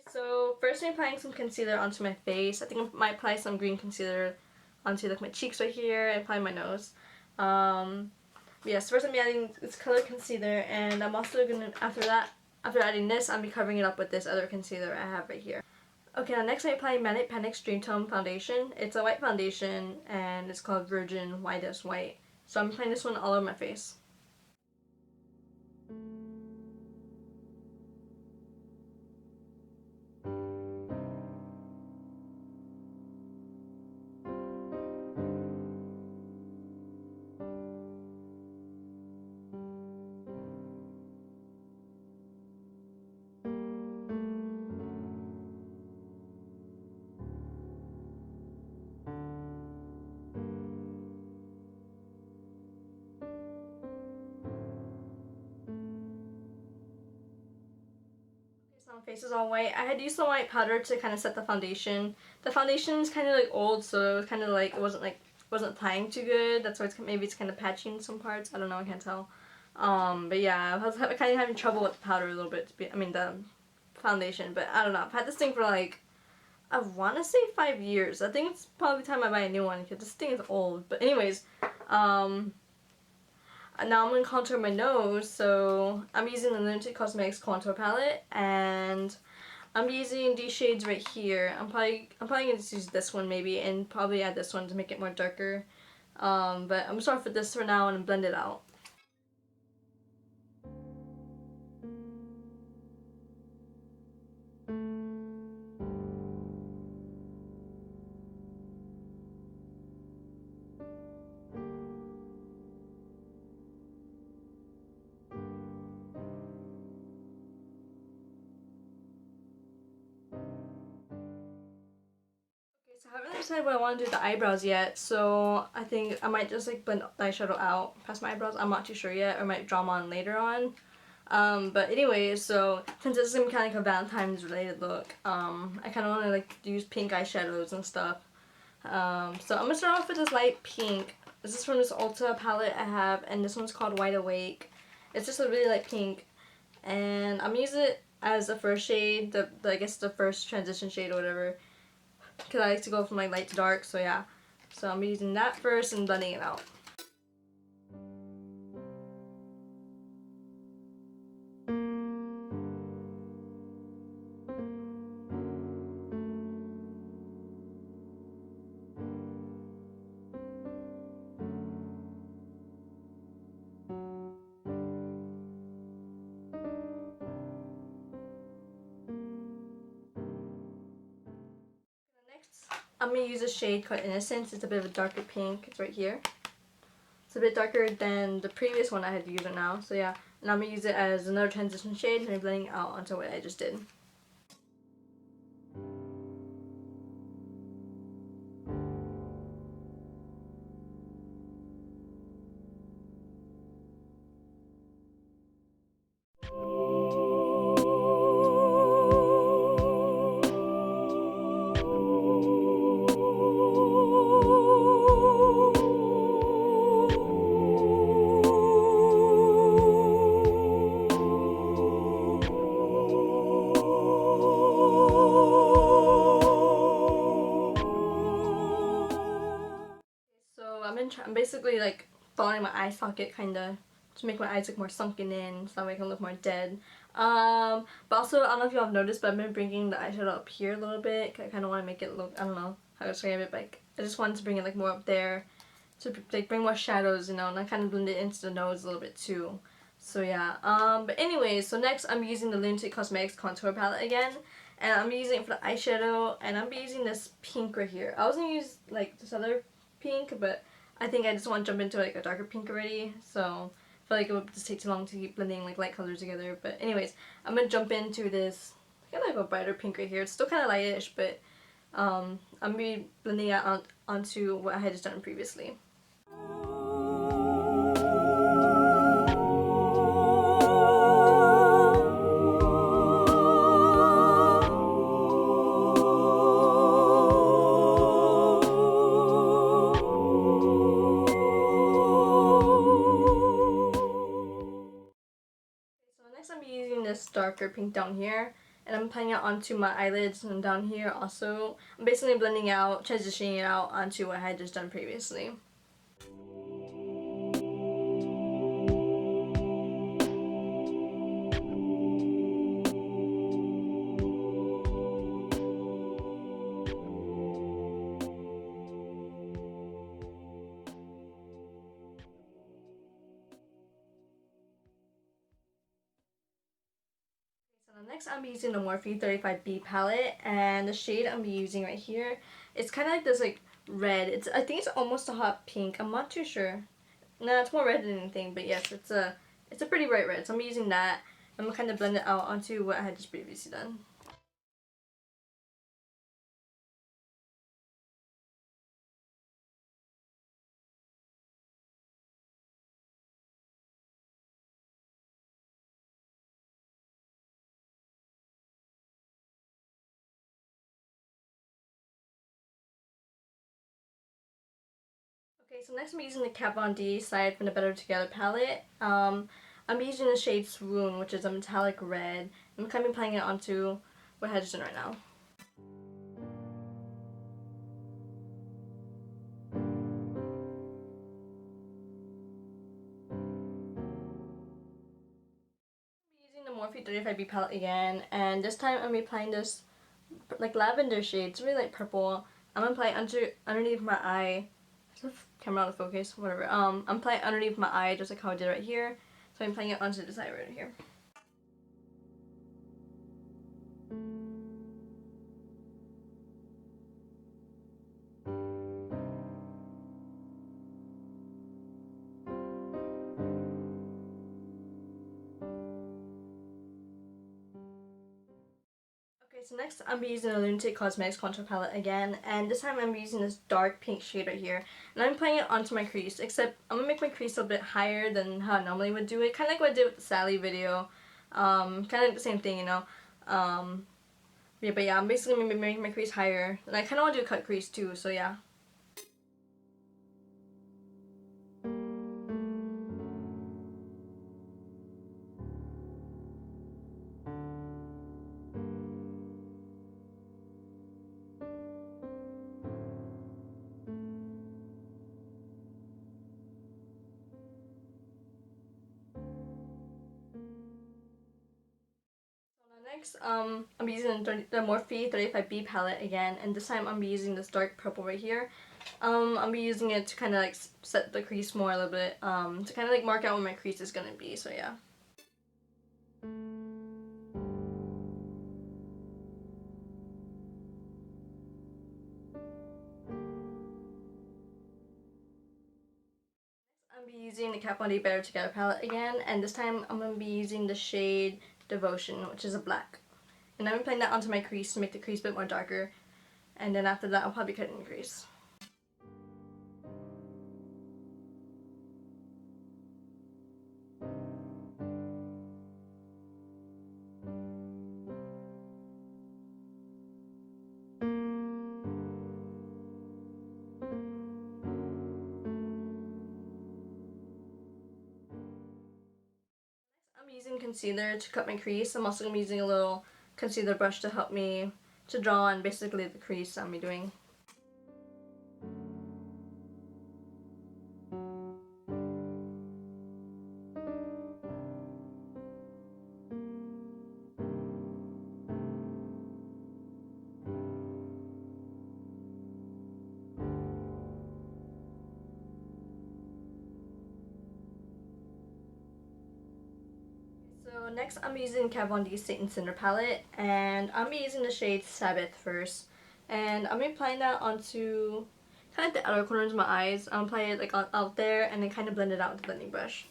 So first I'm applying some concealer onto my face. I think I might apply some green concealer onto like my cheeks right here and apply my nose. Yes, first I'm adding this color concealer, and I'm also gonna, after adding this, I'll be covering it up with this other concealer I have right here. Okay, now next I'm applying Manic Panic Dream Tone Foundation. It's a white foundation and it's called Virgin Whitest White. So I'm applying this one all over my face. So my face is all white. I had used the white powder to kind of set the foundation. The foundation is kind of like old, so it was kind of like it wasn't applying too good. That's why maybe it's kind of patchy in some parts. I don't know. I can't tell. But yeah, I was kind of having trouble with the powder a little bit. The foundation. But I don't know. I've had this thing for like, I want to say 5 years. I think it's probably time I buy a new one because this thing is old. But anyways, now I'm going to contour my nose, so I'm using the Lunatic Cosmetics contour palette, and I'm using these shades right here. I'm probably going to use this one maybe, and probably add this one to make it more darker. But I'm going to start with this for now and blend it out. So I haven't really decided what I want to do with the eyebrows yet, so I think I might just like blend the eyeshadow out past my eyebrows. I'm not too sure yet, or I might draw them on later on. But anyways, so since this is gonna be kind of like a Valentine's related look, I kind of want to like use pink eyeshadows and stuff. So I'm gonna start off with this light pink. This is from this Ulta palette I have, and this one's called Wide Awake. It's just a really light pink, and I'm gonna use it as the first shade, I guess the first transition shade or whatever, because I like to go from like light to dark. So yeah, so I'm using that first and blending it out. Next, I'm going to use a shade called Innocence. It's a bit of a darker pink. It's right here. It's a bit darker than the previous one I had used it now. So yeah, and I'm going to use it as another transition shade and I'm blending it out onto what I just did. I'm basically like following my eye socket kinda to make my eyes look more sunken in, so I make them look more dead. But also, I don't know if you all have noticed, but I've been bringing the eyeshadow up here a little bit. I kind of want to make it look, I don't know how to describe it, but like, I just wanted to bring it like more up there to like bring more shadows, you know, and I kind of blend it into the nose a little bit too. So yeah, but anyways, so next I'm using the Lunatic Cosmetics contour palette again, and I'm using it for the eyeshadow, and I'm using this pink right here. I was gonna use like this other pink, but I think I just want to jump into like a darker pink already, so I feel like it would just take too long to keep blending like light colors together. But anyways, I'm gonna jump into this kind of like a brighter pink right here. It's still kind of lightish, but I'm gonna be blending it onto what I had just done previously. Next I'm using this darker pink down here, and I'm applying it onto my eyelids and down here also. I'm basically blending out, transitioning it out onto what I had just done previously. Next, I'm using the Morphe 35B palette, and the shade I'm using right here, it's kind of like this like red. I think it's almost a hot pink. I'm not too sure. No, it's more red than anything, but yes, it's a pretty bright red. So I'm using that. I'm gonna kind of blend it out onto what I had just previously done. Okay, so next I'm using the Kat Von D side from the Better Together palette. I'm using the shade Swoon, which is a metallic red. I'm kind of applying it onto what I had just done right now. I'm using the Morphe 35B palette again, and this time I'm applying this like lavender shade. It's really like purple. I'm gonna apply it underneath my eye. Is the camera out of focus? Whatever. I'm applying it underneath my eye just like how I did right here. So I'm applying it onto the side right here. Okay, so next I'm using the Lunatic Cosmetics contour palette again, and this time I'm using this dark pink shade right here, and I'm applying it onto my crease, except I'm gonna make my crease a bit higher than how I normally would do it, kind of like what I did with the Sally video, kind of like the same thing, you know. Yeah, but yeah, I'm basically gonna be making my crease higher, and I kind of want to do a cut crease too, so yeah. Next, I'm using the Morphe 35B palette again, and this time I'm using this dark purple right here. I'm using it to kind of like set the crease more a little bit, to kind of like mark out where my crease is gonna be, so yeah. I'm be using the Kat Von D Better Together palette again, and this time I'm going to be using the shade Devotion, which is a black. And I'm applying that onto my crease to make the crease a bit more darker, and then after that I'll probably cut in the crease. I'm using concealer to cut my crease. I'm also going to be using a little concealer brush to help me to draw on basically the crease I'm doing. So next I'm using Kat Von D Satan Cinder palette, and I'm using the shade Sabbath first. And I'm applying that onto kind of the outer corners of my eyes. I'm applying it like out there and then kind of blend it out with the blending brush.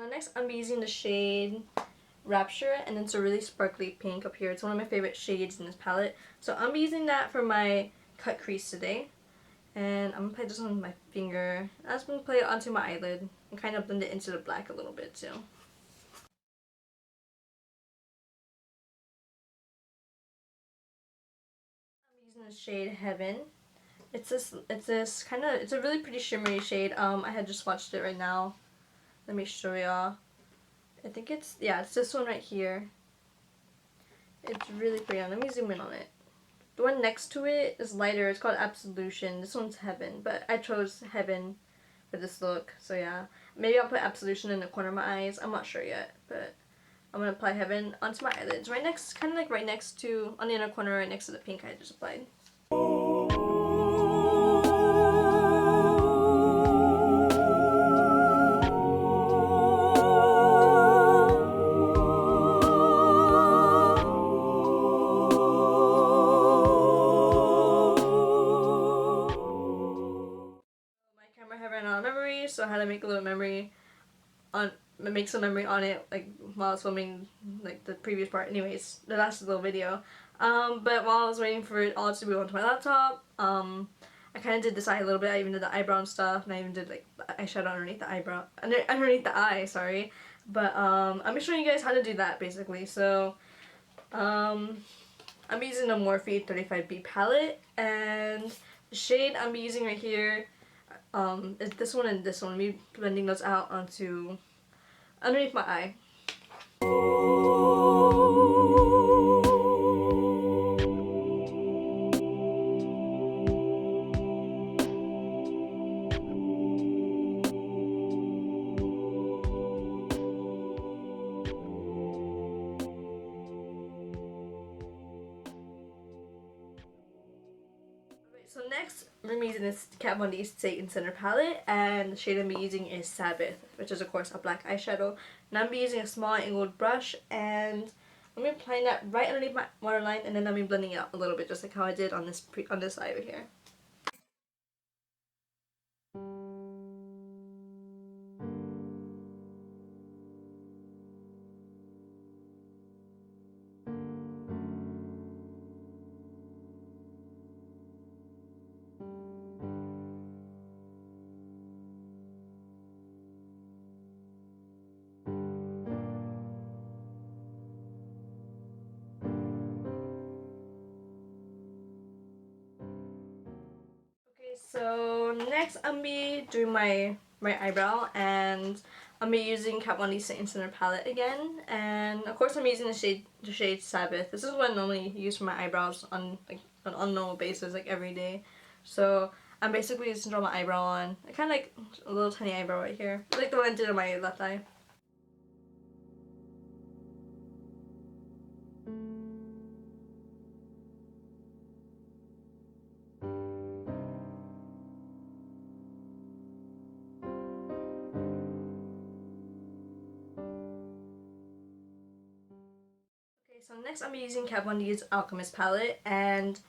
Next, I'm using the shade Rapture, and it's a really sparkly pink up here. It's one of my favorite shades in this palette. So I'm using that for my cut crease today. And I'm gonna apply this one with my finger. I'm just gonna apply it onto my eyelid and kind of blend it into the black a little bit too. I'm using the shade Heaven. It's this kind of, it's a really pretty shimmery shade. I had just watched it right now. Let me show y'all. I think it's, yeah, it's this one right here. It's really pretty. Let me zoom in on it. The one next to it is lighter. It's called Absolution. This one's Heaven, but I chose Heaven for this look. So yeah, maybe I'll put Absolution in the corner of my eyes. I'm not sure yet, but I'm gonna apply Heaven onto my eyelids. Right next, kind of like right next to, on the inner corner, right next to the pink I just applied. So I had to make a little memory on some memory on it, like while I was filming like the previous part. Anyways, the last little video. But while I was waiting for it all to be onto my laptop, I kind of did this eye a little bit. I even did the eyebrow and stuff, and I even did like the eyeshadow underneath the eyebrow, underneath the eye. Sorry, but I'm showing you guys how to do that basically. So I'm using the Morphe 35B palette, and the shade I'm using right here is this one and this one. Me blending those out onto underneath my eye. So next, I'm using this Kat Von D Satan Center palette, and the shade I'm using is Sabbath, which is of course a black eyeshadow. And I'm using a small angled brush, and I'm gonna applying that right underneath my waterline, and then I'm blending it out a little bit, just like how I did on this eye over here. So next I'm be doing my eyebrow, and I'm be using Kat Von D Satan Center palette again, and of course I'm using the shade Sabbath. This is what I normally use for my eyebrows on like on normal basis, like every day. So I'm basically just draw my eyebrow on. I kind of like a little tiny eyebrow right here, like the one I did on my left eye. So next I'm using Kat Von D's Alchemist palette, and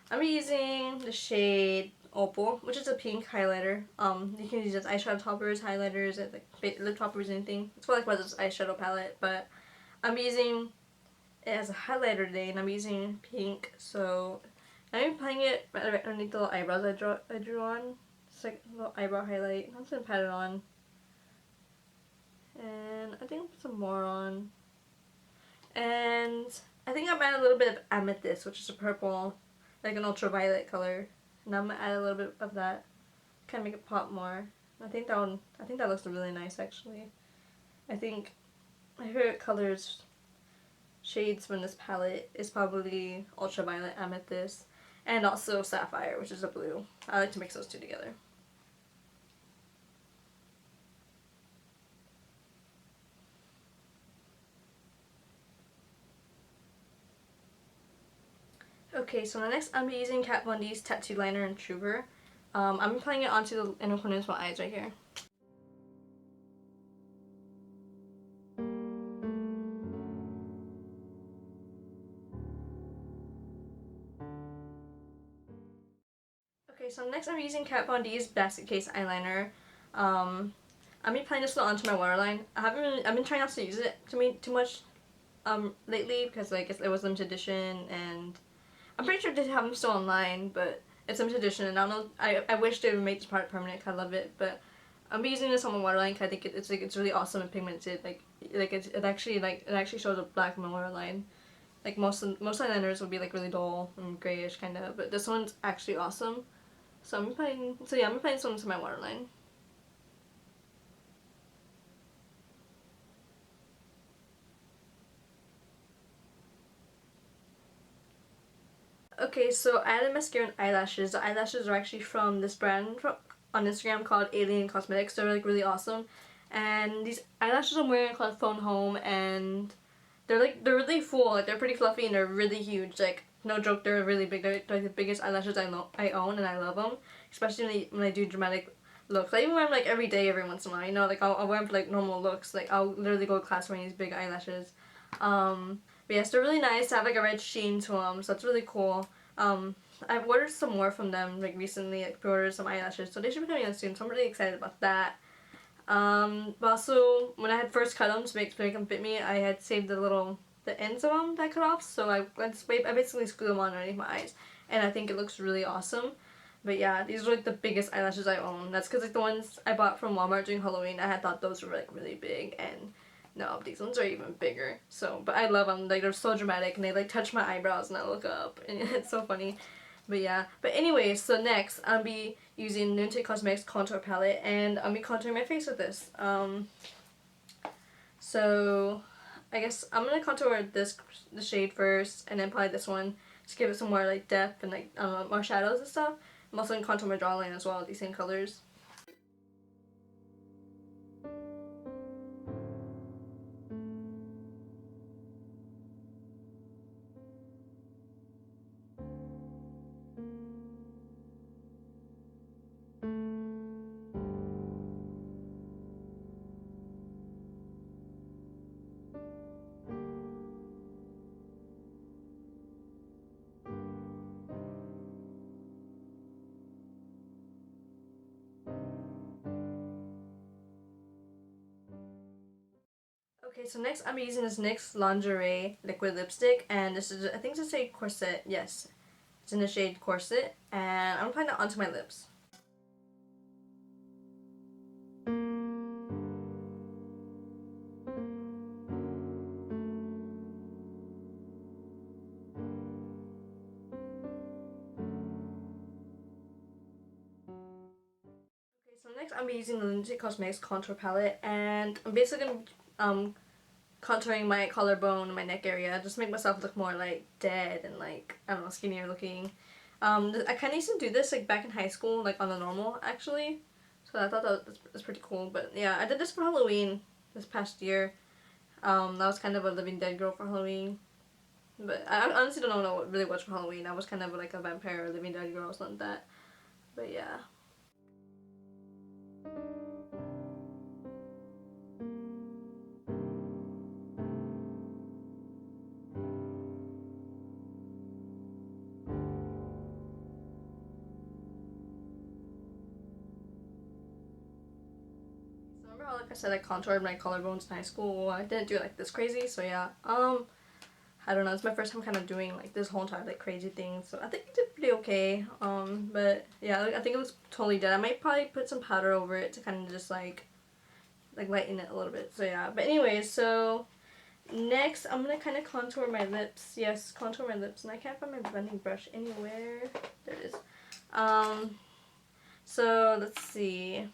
I'm using the shade Opal, which is a pink highlighter. You can use it as eyeshadow toppers, highlighters, like lip toppers, anything. It's for like this eyeshadow palette, but I'm using it as a highlighter today, and I'm using pink. So I'm applying it right underneath the little eyebrows I drew on. It's like a little eyebrow highlight. I'm just gonna pat it on, and I think I'll put some more on. And I think I'm adding a little bit of amethyst, which is a purple, like an ultraviolet color. And I'm gonna add a little bit of that, kind of make it pop more. I think that looks really nice actually. I think my favorite colors, shades from this palette is probably ultraviolet, amethyst, and also sapphire, which is a blue. I like to mix those two together. Okay, so next I'm using Kat Von D's Tattoo Liner in Trooper. I'm applying it onto the inner corners of my eyes right here. Okay, so next I'm using Kat Von D's Basket Case Eyeliner. I'm applying this one onto my waterline. I've been trying not to use it too much lately, because like it was limited edition, and I'm pretty sure they have them still online, but It's limited edition, and I don't know. I wish they would make this product permanent. 'Cause I love it, but I'm be using this on my waterline. 'Cause I think it's like it's really awesome and pigmented. Like it actually shows a black on my waterline. Like most eyeliners would be like really dull and grayish kind of, but this one's actually awesome. So I'm applying. So yeah, I'm applying this one to my waterline. Okay, so I added mascara and eyelashes. The eyelashes are actually from this brand on Instagram called Alien Cosmetics. They're like really awesome. And these eyelashes I'm wearing are called Phone Home, and they're really full. Like they're pretty fluffy and they're really huge. Like no joke, they're really big. They're like the biggest eyelashes I own, and I love them. Especially when I do dramatic looks. I even wear them like every day, every once in a while. You know, like I'll wear them for like normal looks. Like I'll literally go to class wearing these big eyelashes. But yes, they're really nice. They have like a red sheen to them, so that's really cool. I've ordered some more from them like recently, like pre-ordered some eyelashes, so they should be coming in soon. So I'm really excited about that. But also when I had first cut them to make them fit me, I had saved the ends of them that I cut off. So I basically screwed them on underneath my eyes, and I think it looks really awesome. But yeah, these are like the biggest eyelashes I own. That's because like the ones I bought from Walmart during Halloween, I had thought those were like really big, and no, these ones are even bigger. So, but I love them. Like they're so dramatic, and they like touch my eyebrows, and I look up, and it's so funny. But yeah. But anyways, so next I'll be using Nunte Cosmetics contour palette, and I'll be contouring my face with this. So I guess I'm gonna contour the shade first, and then apply this one to give it some more like depth and like I don't know, more shadows and stuff. I'm also gonna contour my jawline as well with these same colors. Okay, so next I'm using this NYX Lingerie liquid lipstick, and this is, I think it's a shade Corset, yes. It's in the shade Corset, and I'm applying that onto my lips. Okay, so next I'm using the Lindsay Cosmetics contour palette, and I'm basically contouring my collarbone and my neck area just to make myself look more like dead and like, I don't know, skinnier looking. I kind of used to do this like back in high school, like on the normal actually. So I thought that was pretty cool. But yeah, I did this for Halloween this past year. I was kind of a living dead girl for Halloween. But I honestly don't know what really was for Halloween. I was kind of like a vampire or living dead girl or something like that. But yeah. So remember how like I said I contoured my collarbones in high school? I didn't do it like this crazy, so yeah. I don't know, it's my first time kind of doing like this whole entire like crazy thing, so I think it did pretty okay. But yeah, like, I think it looks totally dead. I might probably put some powder over it to kind of just like lighten it a little bit. So yeah, but anyways, so next I'm gonna kind of contour my lips. Yes, contour my lips, and I can't find my blending brush anywhere. There it is. So let's see.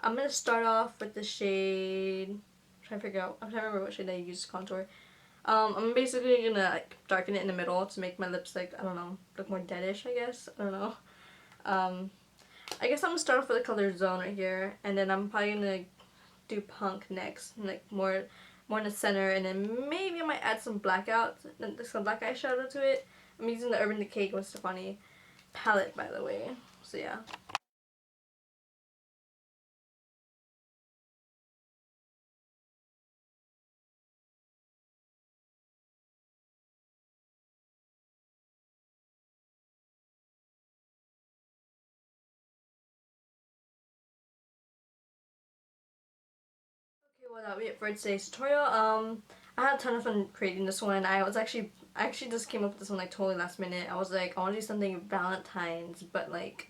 I'm gonna start off with the shade. I'm trying to remember what shade I used to contour. I'm basically gonna like darken it in the middle to make my lips like, I don't know, look more deadish, I guess. I don't know. Um, I guess I'm gonna start off with the color Zone right here, and then I'm probably gonna do Punk next, like more in the center, and then maybe I might add some blackout, some black eyeshadow to it. I'm using the Urban Decay Gwen Stefani palette, by the way. So yeah. Okay, well that will be it for today's tutorial. I had a ton of fun creating this one. I was actually I actually just came up with this one like totally last minute. I was like, I want to do something Valentines, but like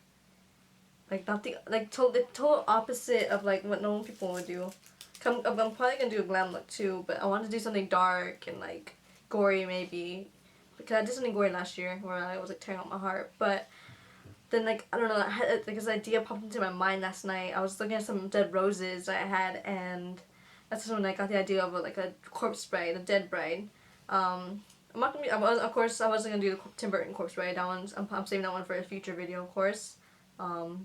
not the the total opposite of like what normal people would do. I'm probably gonna do a glam look too, but I wanted to do something dark and like gory maybe, because I did something gory last year where I was like tearing out my heart. But then like I don't know, I had like this idea popped into my mind last night. I was looking at some dead roses that I had, and that's when I got the idea of like a corpse bride, a dead bride. I'm not gonna be. Of course, I wasn't gonna do the Tim Burton corpse bride. That one's I'm saving that one for a future video, of course.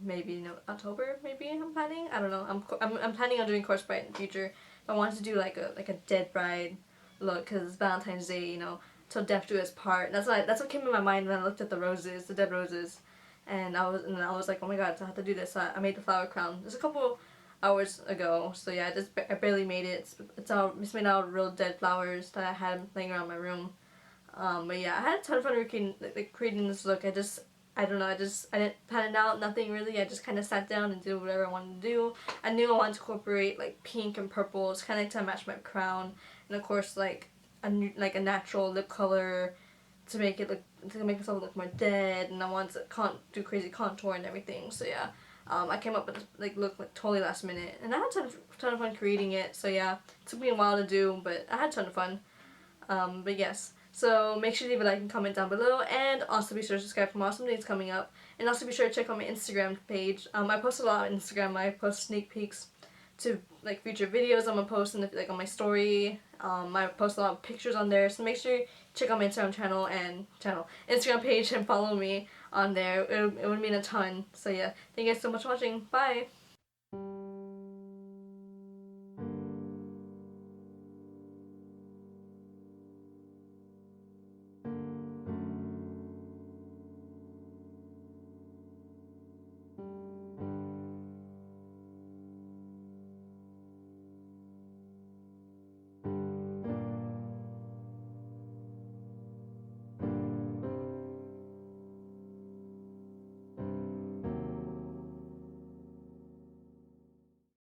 Maybe October. Maybe I'm planning. I don't know. I'm planning on doing corpse bride in the future. I wanted to do like a dead bride look because it's Valentine's Day. You know, till death do us part. That's what came in my mind when I looked at the roses, the dead roses, and I was like, oh my god, so I have to do this. So I made the flower crown. Just a couple hours ago. So yeah, I barely made it. It's made out of real dead flowers that I had laying around my room. But yeah, I had a ton of fun creating this look. I don't know, I didn't plan it out, nothing really. I just kind of sat down and did whatever I wanted to do. I knew I wanted to incorporate like pink and purple. It's kind of to match my crown, and of course like a natural lip color to make myself look more dead. And I wanted to do crazy contour and everything. So yeah, I came up with this look totally last minute, and I had a ton of fun creating it. So yeah, it took me a while to do, but I had a ton of fun. But yes. So make sure to leave a like and comment down below, and also be sure to subscribe for more awesome things coming up. And also be sure to check out my Instagram page. I post a lot on Instagram. I post sneak peeks to like future videos I'm gonna post on my story. I post a lot of pictures on there. So make sure you check out my Instagram Instagram page and follow me on there. It would mean a ton. So yeah, thank you guys so much for watching. Bye.